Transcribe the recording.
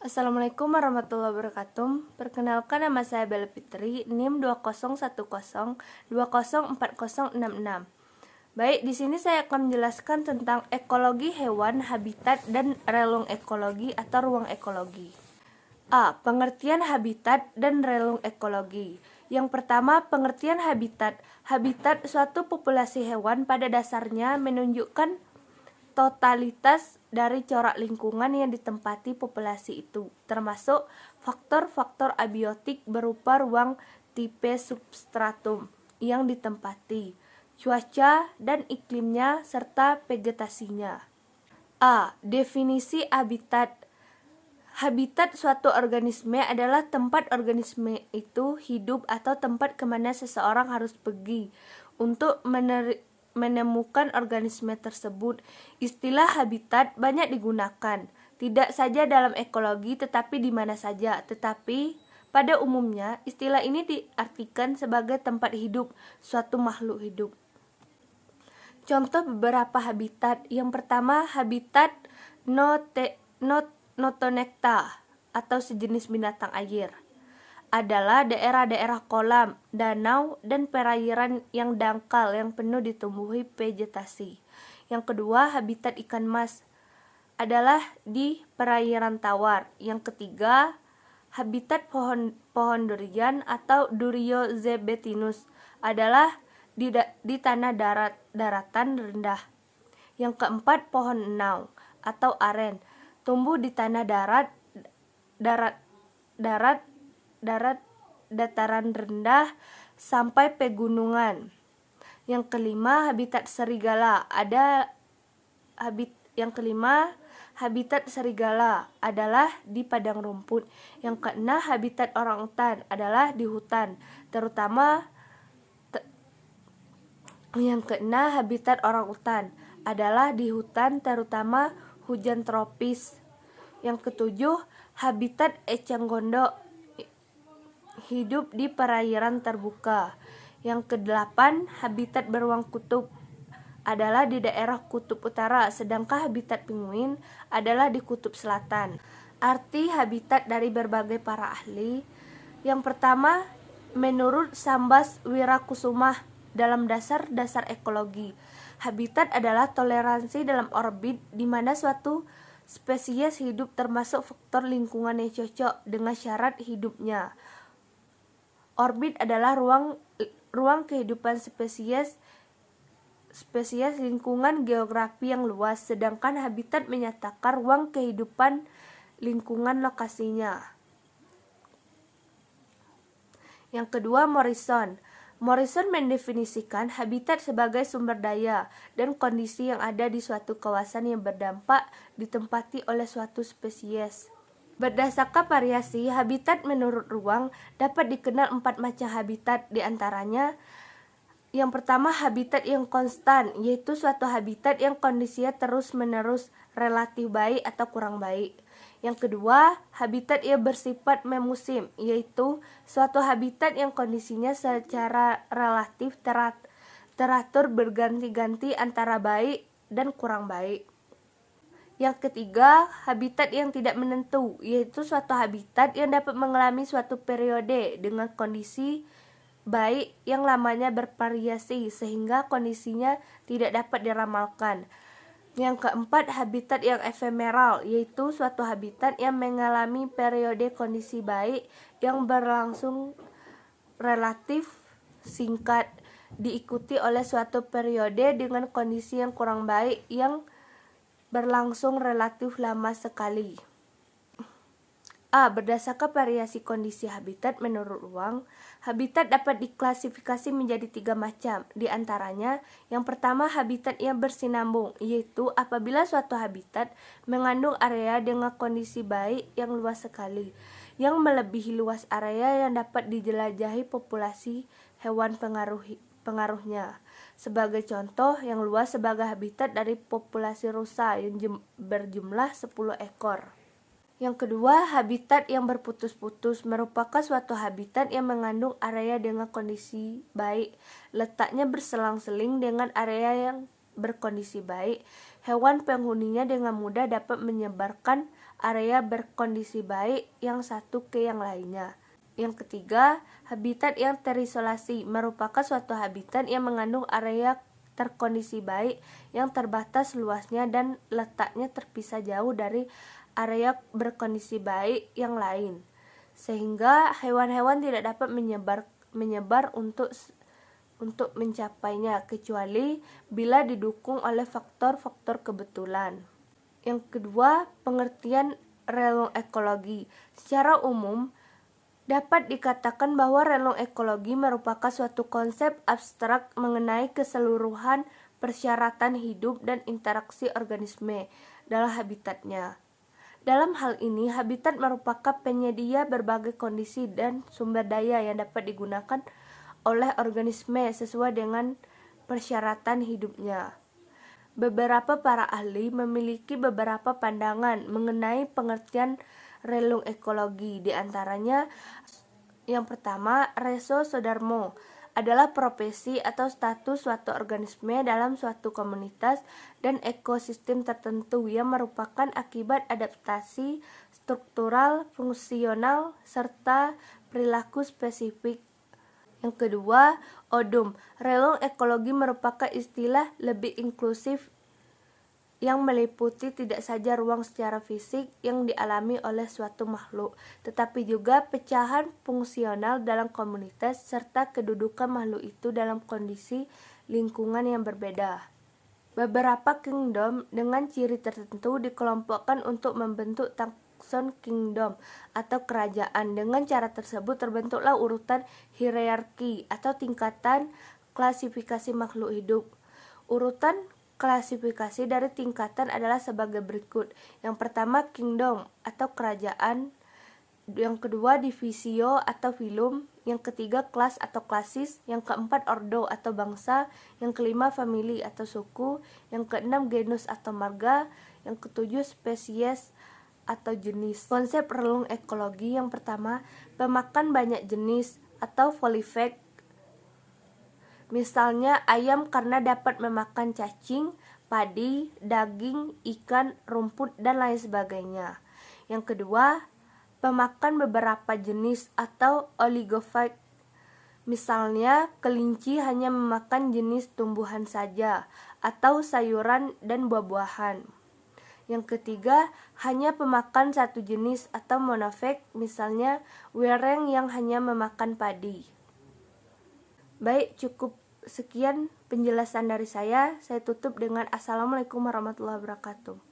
Assalamualaikum warahmatullahi wabarakatuh. Perkenalkan, nama saya Bella Fitri, NIM 201020404066. Baik, di sini saya akan menjelaskan tentang ekologi hewan, habitat, dan relung ekologi atau ruang ekologi. A. Pengertian habitat dan relung ekologi. Yang pertama, pengertian habitat. Habitat suatu populasi hewan pada dasarnya menunjukkan totalitas dari corak lingkungan yang ditempati populasi itu, termasuk faktor-faktor abiotik berupa ruang tipe substratum yang ditempati, cuaca dan iklimnya, serta vegetasinya. A. Definisi habitat. Habitat suatu organisme adalah tempat organisme itu hidup atau tempat kemana seseorang harus pergi untuk menemukan organisme tersebut. Istilah habitat banyak digunakan, tidak saja dalam ekologi tetapi di mana saja. Tetapi pada umumnya istilah ini diartikan sebagai tempat hidup suatu makhluk hidup. Contoh beberapa habitat. Yang pertama, habitat Notonecta atau sejenis binatang air adalah daerah-daerah kolam, danau, dan perairan yang dangkal yang penuh ditumbuhi vegetasi. Yang kedua, habitat ikan mas adalah di perairan tawar. Yang ketiga, habitat pohon durian atau Duriozebetinus adalah di tanah daratan rendah. Yang keempat, pohon enau atau aren tumbuh di tanah dataran rendah sampai pegunungan. Yang kelima, habitat serigala habitat serigala adalah di padang rumput. Yang keenam, habitat orangutan adalah di hutan, terutama hujan tropis. Yang ketujuh, habitat eceng gondok hidup di perairan terbuka. Yang kedelapan, habitat beruang kutub adalah di daerah kutub utara, sedangkan habitat penguin adalah di kutub selatan. Arti habitat dari berbagai para ahli. Yang pertama, menurut Sambas Wirakusumah dalam dasar-dasar ekologi, habitat adalah toleransi dalam orbit di mana suatu spesies hidup termasuk faktor lingkungan yang cocok dengan syarat hidupnya. Orbit adalah ruang kehidupan spesies lingkungan geografi yang luas, sedangkan habitat menyatakan ruang kehidupan lingkungan lokasinya. Yang kedua, Morrison mendefinisikan habitat sebagai sumber daya dan kondisi yang ada di suatu kawasan yang berdampak ditempati oleh suatu spesies. Berdasarkan variasi habitat menurut ruang, dapat dikenal 4 macam habitat, diantaranya: yang pertama, habitat yang konstan, yaitu suatu habitat yang kondisinya terus-menerus relatif baik atau kurang baik. Yang kedua, habitat yang bersifat memusim, yaitu suatu habitat yang kondisinya secara relatif teratur berganti-ganti antara baik dan kurang baik. Yang ketiga, habitat yang tidak menentu, yaitu suatu habitat yang dapat mengalami suatu periode dengan kondisi baik yang lamanya bervariasi sehingga kondisinya tidak dapat diramalkan. Yang keempat, habitat yang efemeral, yaitu suatu habitat yang mengalami periode kondisi baik yang berlangsung relatif singkat, diikuti oleh suatu periode dengan kondisi yang kurang baik yang berlangsung relatif lama sekali. A. Berdasarkan variasi kondisi habitat menurut ruang, habitat dapat diklasifikasi menjadi 3 macam. Di antaranya, yang pertama, habitat yang bersinambung, yaitu apabila suatu habitat mengandung area dengan kondisi baik yang luas sekali, yang melebihi luas area yang dapat dijelajahi populasi hewan pengaruhnya. Sebagai contoh, yang luas sebagai habitat dari populasi rusa yang berjumlah 10 ekor. Yang kedua, habitat yang berputus-putus merupakan suatu habitat yang mengandung area dengan kondisi baik, letaknya berselang-seling dengan area yang berkondisi baik, Hewan penghuninya dengan mudah dapat menyebarkan area berkondisi baik yang satu ke yang lainnya. Yang ketiga, habitat yang terisolasi merupakan suatu habitat yang mengandung area terkondisi baik yang terbatas luasnya dan letaknya terpisah jauh dari area berkondisi baik yang lain, sehingga hewan-hewan tidak dapat menyebar untuk mencapainya kecuali bila didukung oleh faktor-faktor kebetulan. Yang kedua, pengertian relung ekologi. Secara umum, dapat dikatakan bahwa relung ekologi merupakan suatu konsep abstrak mengenai keseluruhan persyaratan hidup dan interaksi organisme dalam habitatnya. Dalam hal ini, habitat merupakan penyedia berbagai kondisi dan sumber daya yang dapat digunakan oleh organisme sesuai dengan persyaratan hidupnya. Beberapa para ahli memiliki beberapa pandangan mengenai pengertian relung ekologi. Di antaranya, yang pertama, Reso Sodarmo adalah profesi atau status suatu organisme dalam suatu komunitas dan ekosistem tertentu yang merupakan akibat adaptasi struktural, fungsional, serta perilaku spesifik. Yang kedua, Odum. Relung ekologi merupakan istilah lebih inklusif yang meliputi tidak saja ruang secara fisik yang dialami oleh suatu makhluk, tetapi juga pecahan fungsional dalam komunitas serta kedudukan makhluk itu dalam kondisi lingkungan yang berbeda. Beberapa kingdom dengan ciri tertentu dikelompokkan untuk membentuk takson kingdom atau kerajaan. Dengan cara tersebut terbentuklah urutan hierarki atau tingkatan klasifikasi makhluk hidup. Urutan klasifikasi dari tingkatan adalah sebagai berikut. Yang pertama, kingdom atau kerajaan. Yang kedua, divisio atau filum. Yang ketiga, kelas atau klasis. Yang keempat, ordo atau bangsa. Yang kelima, famili atau suku. Yang keenam, genus atau marga. Yang ketujuh, spesies atau jenis. Konsep relung ekologi yang pertama, pemakan banyak jenis atau polifag. Misalnya ayam karena dapat memakan cacing, padi, daging, ikan, rumput, dan lain sebagainya. Yang kedua, pemakan beberapa jenis atau oligofag. Misalnya kelinci hanya memakan jenis tumbuhan saja atau sayuran dan buah-buahan. Yang ketiga, hanya pemakan satu jenis atau monofag, misalnya wereng yang hanya memakan padi. Baik, cukup sekian penjelasan dari saya. Saya tutup dengan Assalamualaikum warahmatullahi wabarakatuh.